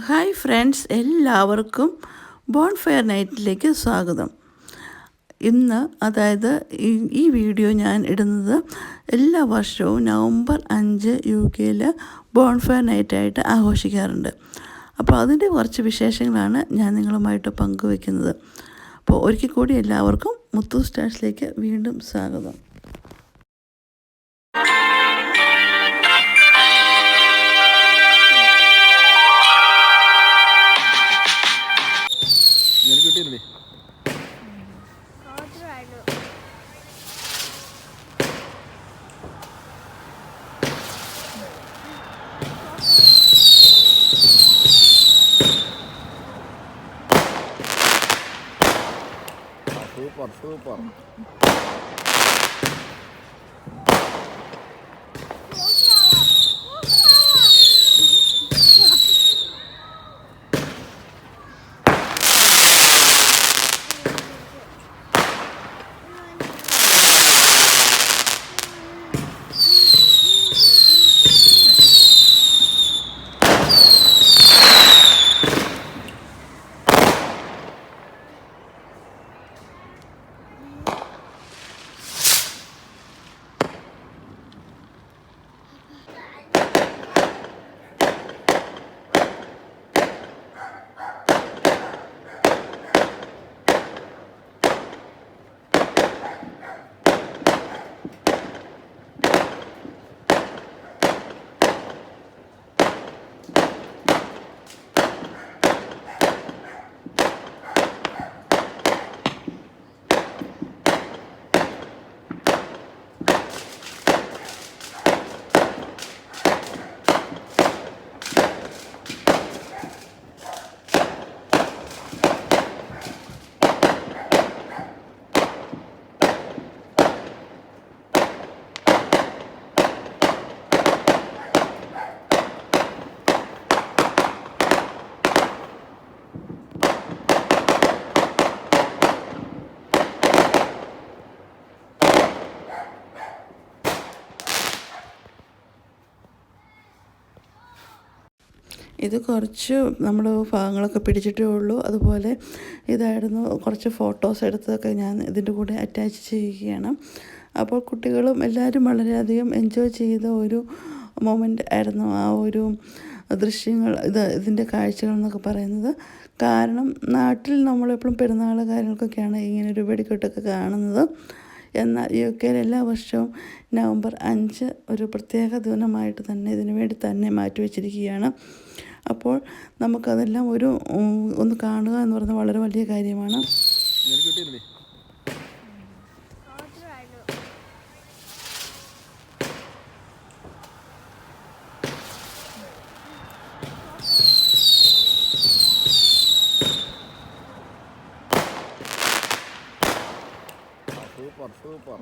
Hi friends, എല്ലാവർക്കും bonfire നൈറ്റിലേക്ക് സ്വാഗതം. ഇന്ന് അതായത് ഈ വീഡിയോ ഞാൻ ഇടുന്നത് എല്ലാ വർഷവും നവംബർ 5 UK ബോൺഫയർ നൈറ്റായിട്ട് ആഘോഷിക്കാറുണ്ട്. അപ്പോൾ അതിൻ്റെ കുറച്ച് വിശേഷങ്ങളാണ് ഞാൻ നിങ്ങളുമായിട്ട് പങ്കുവയ്ക്കുന്നത്. അപ്പോൾ ഒരിക്കൽ കൂടി എല്ലാവർക്കും മുത്തു സ്റ്റാർസിലേക്ക് വീണ്ടും സ്വാഗതം. കിട്ടിയില്ലേ സൂപ്പർ സൂപ്പർ. ഇത് കുറച്ച് നമ്മൾ ഭാഗങ്ങളൊക്കെ പിടിച്ചിട്ടേ ഉള്ളൂ. അതുപോലെ ഇതായിരുന്നു കുറച്ച് ഫോട്ടോസ് എടുത്തതൊക്കെ ഞാൻ ഇതിൻ്റെ കൂടെ അറ്റാച്ച് ചെയ്യുകയാണ്. അപ്പോൾ കുട്ടികളും എല്ലാവരും വളരെയധികം എൻജോയ് ചെയ്ത ഒരു മൊമെൻ്റ് ആയിരുന്നു ആ ഒരു ദൃശ്യങ്ങൾ, ഇതിൻ്റെ കാഴ്ചകൾ എന്നൊക്കെ പറയുന്നത്. കാരണം നാട്ടിൽ നമ്മളെപ്പോഴും പെരുന്നാൾ കാര്യങ്ങൾക്കൊക്കെയാണ് ഇങ്ങനൊരു വെടിക്കെട്ടൊക്കെ കാണുന്നത്. എന്നാൽ UK എല്ലാ വർഷവും നവംബർ 5 ഒരു പ്രത്യേക ദിനമായിട്ട് തന്നെ ഇതിനു വേണ്ടി തന്നെ മാറ്റിവെച്ചിരിക്കുകയാണ്. അപ്പോൾ നമുക്കതെല്ലാം ഒന്ന് കാണുക എന്ന് പറയുന്നത് വളരെ വലിയ കാര്യമാണ്. Super super.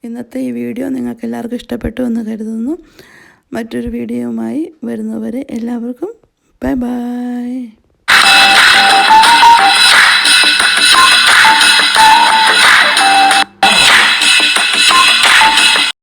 ഇന്നത്തെ ഈ വീഡിയോ നിങ്ങൾക്ക് എല്ലാവർക്കും ഇഷ്ടപ്പെട്ടു എന്ന് കരുതുന്നു. മറ്റൊരു വീഡിയോയുമായി വരുന്നവരെ എല്ലാവർക്കും ബൈ ബൈ.